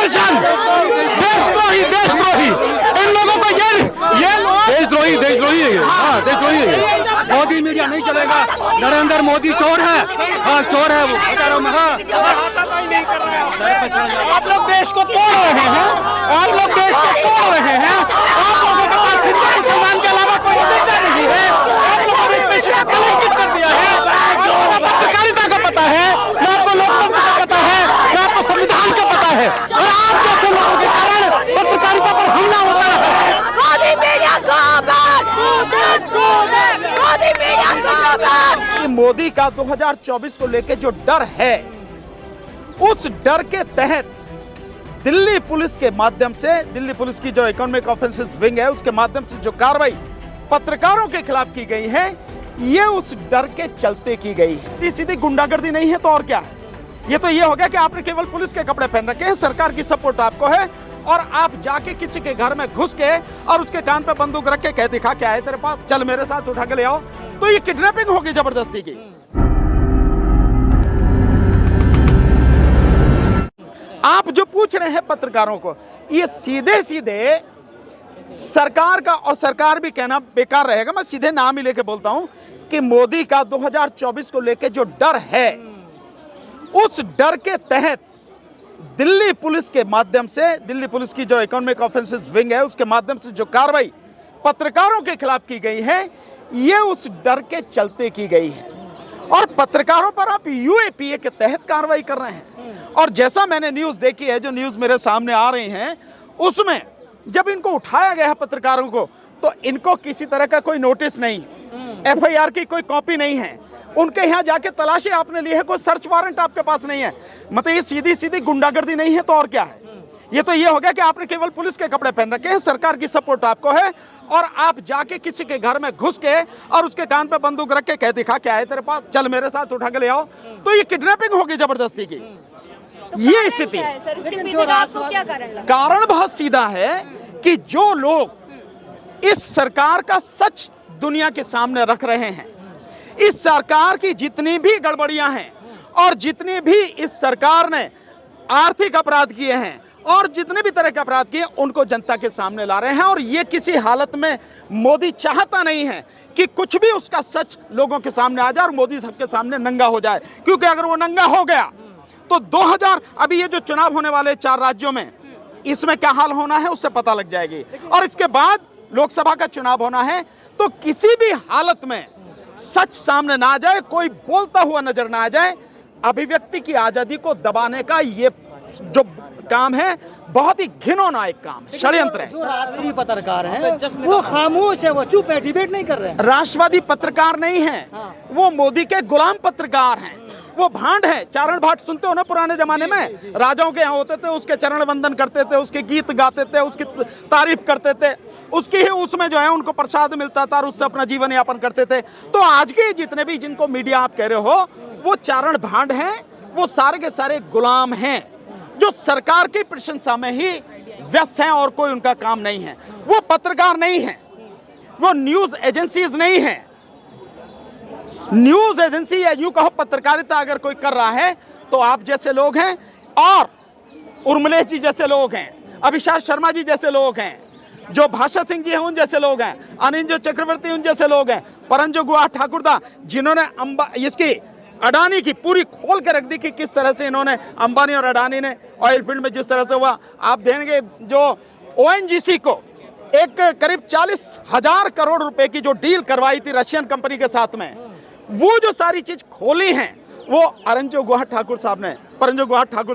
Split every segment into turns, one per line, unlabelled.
दर्शन, देशद्रोही, देशद्रोही, इन लोगों को ये देशद्रोही, देशद्रोही है, हाँ देशद्रोही है। मोदी मीडिया नहीं चलेगा, नरेंद्र मोदी चोर है, हाँ चोर है वो। आप लोग देश को तोड़ रहे हैं, आप लोग देश को तोड़ रहे हैं, आप लोगों के पास हिंदू मुसलमान के अलावा कोई एजेंडा नहीं है, आप लोगों ने इस देश को कलंकित कर दिया है। पत्रकारिता का पता है, न आपको लोकतंत्र का पता है, न आपको संविधान का पता है, और आप जैसे लोगों के कारण पत्रकारिता पर हमला होता है।
मोदी मीडिया को बैन, मोदी मीडिया को बैन।
मोदी का 2024 को लेकर जो डर है, उस डर के तहत दिल्ली पुलिस के माध्यम से, दिल्ली पुलिस की जो इकोनॉमिक ऑफेंसेस विंग है उसके माध्यम से जो कार्रवाई पत्रकारों के खिलाफ की गई है, ये उस डर के चलते की गई है। सीधी सीधी गुंडागर्दी नहीं है तो और क्या है? ये तो ये हो गया कि आपने केवल पुलिस के कपड़े पहन रखे हैं, सरकार की सपोर्ट आपको है, और आप जाके किसी के घर में घुस के और उसके कान पे बंदूक रख के कह दिखा क्या है तेरे पास, चल मेरे साथ उठा के ले आओ, तो ये किडनैपिंग होगी जबरदस्ती की। आप जो पूछ रहे हैं पत्रकारों को, ये सीधे सीधे सरकार का, और सरकार भी कहना बेकार रहेगा, मैं सीधे नाम ही लेके बोलता हूं कि मोदी का 2024 को लेके जो डर है, उस डर के तहत दिल्ली पुलिस के माध्यम से, दिल्ली पुलिस की जो इकोनॉमिक ऑफेंसेस विंग है उसके माध्यम से जो कार्रवाई पत्रकारों के खिलाफ की गई है, ये उस डर के चलते की गई है। और पत्रकारों पर आप यूएपीए के तहत कार्रवाई कर रहे हैं। और जैसा मैंने न्यूज देखी है, जो न्यूज मेरे सामने आ रही हैं, उसमें जब इनको उठाया गया है पत्रकारों को, तो इनको किसी तरह का कोई नोटिस नहीं, एफआईआर की कोई कॉपी नहीं है, उनके यहाँ जाके तलाशी आपने ली है, कोई सर्च वारंट आपके पास नहीं है। मतलब ये सीधी सीधी गुंडागर्दी नहीं है तो और क्या है? ये तो ये हो गया कि आपने केवल पुलिस के कपड़े पहन रखे हैं, सरकार की सपोर्ट आपको है, और आप जाके किसी के घर में घुस के और उसके कान पे बंदूक रख के कह दिखा क्या है तेरे पास, चल मेरे साथ उठा के ले आओ, तो ये किडनैपिंग होगी जबरदस्ती की। ये स्थिति है। कारण बहुत सीधा है कि जो लोग इस सरकार का सच दुनिया के सामने रख रहे हैं, इस सरकार की जितनी भी गड़बड़ियां हैं और जितनी भी इस सरकार ने आर्थिक अपराध किए हैं और जितने भी तरह के अपराध किए, उनको जनता के सामने ला रहे हैं। और ये किसी हालत में मोदी चाहता नहीं है कि कुछ भी उसका सच लोगों के सामने आ जाए और मोदी सबके सामने नंगा हो जाए, क्योंकि अगर वो नंगा हो गया तो 2000 अभी ये जो चुनाव होने वाले 4 राज्यों में, इसमें क्या हाल होना है उससे पता लग जाएगी। और इसके बाद लोकसभा का चुनाव होना है, तो किसी भी हालत में सच सामने ना आ जाए, कोई बोलता हुआ नजर ना आ जाए। अभिव्यक्ति की आजादी को दबाने का ये जो काम है, बहुत ही घिनौना एक काम है, षड्यंत्र है।
जो राष्ट्रीय पत्रकार हैं वो खामोश है, वो चुप है, डिबेट नहीं कर रहे हैं।
राष्ट्रवादी पत्रकार नहीं है, वो मोदी के गुलाम पत्रकार हैं, वो भांड है। चारण भाट सुनते हो ना, पुराने जमाने में राजाओं के यहाँ होते थे, उसके चरण वंदन करते थे, उसके गीत गाते थे, उसकी तारीफ करते थे, उसकी ही उसमें जो है उनको प्रसाद मिलता था और उससे अपना जीवन यापन करते थे। तो आज के जितने भी जिनको मीडिया आप कह रहे हो, वो चारण भांड हैं, वो सारे के सारे गुलाम हैं, जो सरकार की प्रशंसा में ही व्यस्त हैं और कोई उनका काम नहीं है। वो पत्रकार नहीं है, वो न्यूज एजेंसीज नहीं है। न्यूज एजेंसी या यूं कहो पत्रकारिता अगर कोई कर रहा है तो आप जैसे लोग हैं, और उर्मिलेश जी जैसे लोग हैं, अभिषेक शर्मा जी जैसे लोग हैं, जो भाषा सिंह जी हैं उन जैसे लोग हैं, अनिल चक्रवर्ती उन जैसे लोग हैं, परंजो गुहा ठाकुरदा, जिन्होंने इसकी अडानी की पूरी खोल के रख दी कि किस तरह से इन्होंने, अंबानी और अडानी ने ऑयल फील्ड में जिस तरह से हुआ। आप देंगे जो ओएनजीसी को एक करीब 40,000 करोड़ रुपए की जो डील करवाई थी रशियन कंपनी के साथ में, वो जो सारी चीज खोली हैं वो परंजो गुहा ठाकुर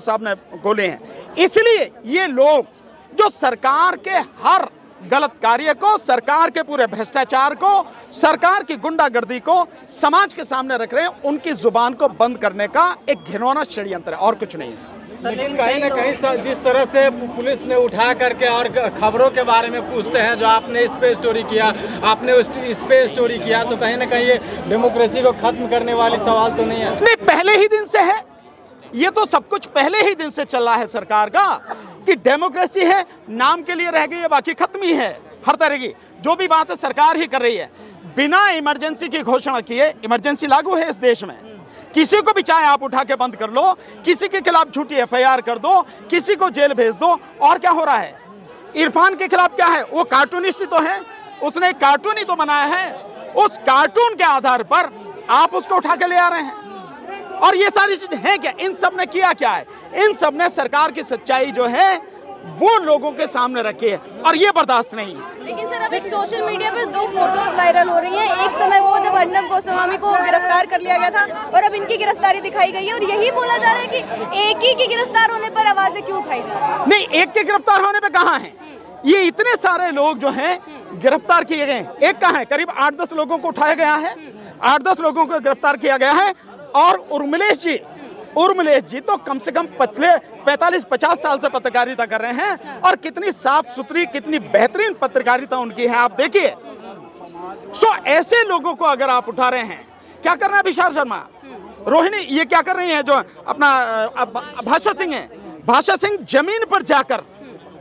साहब ने खोले हैं। इसलिए ये लोग जो सरकार के हर गलत कार्य को, सरकार के पूरे भ्रष्टाचार को, सरकार की गुंडागर्दी को समाज के सामने रख रहे हैं, उनकी जुबान को बंद करने का एक घिनौना षड्यंत्र है और कुछ नहीं है।
लेकिन कहीं ना कहीं जिस तरह से पुलिस ने उठा करके और खबरों के बारे में पूछते हैं, जो आपने इस पे स्टोरी किया, आपने इस पे स्टोरी किया, तो कहीं ना कहीं ये डेमोक्रेसी को खत्म करने वाली सवाल तो नहीं है?
नहीं, पहले ही दिन से है ये, तो सब कुछ पहले ही दिन से चल रहा है सरकार का कि डेमोक्रेसी है, नाम के लिए रह गई है, बाकी खत्म ही है। हर तरह की जो भी बात है सरकार ही कर रही है, बिना इमरजेंसी की घोषणा किए। इमरजेंसी लागू है इस देश में, किसी को भी चाहे आप उठा के बंद कर लो, किसी के खिलाफ झूठी एफआईआर कर दो, किसी को जेल भेज दो। और क्या हो रहा है? इरफान के खिलाफ क्या है? वो कार्टूनिस्ट ही तो है, उसने एक कार्टून ही तो बनाया है। उस कार्टून के आधार पर आप उसको उठा के ले आ रहे हैं। और ये सारी चीजें हैं क्या? इन सब ने किया क्या है? इन सब ने सरकार की सच्चाई जो है वो लोगों के सामने रखी है, और ये बर्दाश्त नहीं है।
लेकिन सर अब एक सोशल मीडिया पर 2 फोटोज वायरल हो रही हैं। एक समय वो जब अर्नब गोस्वामी को गिरफ्तार कर लिया गया था और अब इनकी गिरफ्तारी दिखाई गई है, और यही बोला जा रहा है कि एक ही के गिरफ्तार होने पर आवाजें क्यों उठाई जा रही है?
नहीं, एक के गिरफ्तार होने पे कहां है? ये इतने सारे लोग जो हैं गिरफ्तार किए गए हैं, एक कहां है? करीब 8-10 लोगों को उठाया गया है, 8-10 लोगों को गिरफ्तार किया गया है। और उर्मिलेश जी तो कम से कम पिछले 45-50 साल से पत्रकारिता कर रहे हैं, और कितनी साफ सुथरी, कितनी बेहतरीन पत्रकारिता उनकी है, आप देखिए। सो ऐसे लोगों को अगर आप उठा रहे हैं, क्या कर रहे हैं विशाल शर्मा, रोहिणी, ये क्या कर रही हैं जो अपना भाषा सिंह है, भाषा सिंह जमीन पर जाकर,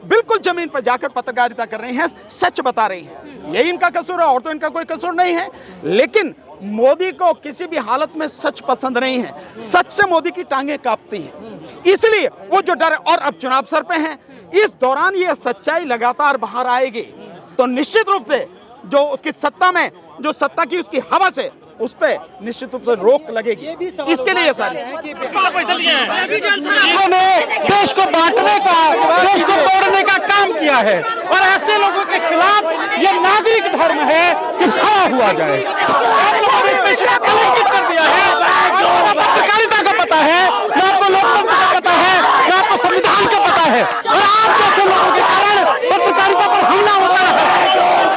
बिल्कुल जमीन पर जाकर पत्रकारिता कर रही हैं, सच बता रही हैं। यही इनका कसूर है, और तो इनका कोई कसूर नहीं है। लेकिन मोदी को किसी भी हालत में सच पसंद नहीं है, सच से मोदी की टांगें कांपती हैं, इसलिए वो जो डर है। और अब चुनाव सर पे हैं, इस दौरान ये सच्चाई लगातार बाहर आएगी तो निश्चित रूप से जो उसकी सत्ता में, जो सत्ता की उसकी हवा से, उस पे निश्चित रूप से रोक लगेगी। इसके लिए सारे
इन्होंने देश को बांटने का, देश को तोड़ने का काम किया है, और ऐसे लोगों के खिलाफ ये नागरिक धर्म है कि खड़ा हुआ जाए। आप लोगों ने इस पे कलंकित कर दिया है। आपको पत्रकारिता का पता है, ना आपको लोकतंत्र का पता है, ना आपको संविधान का पता है।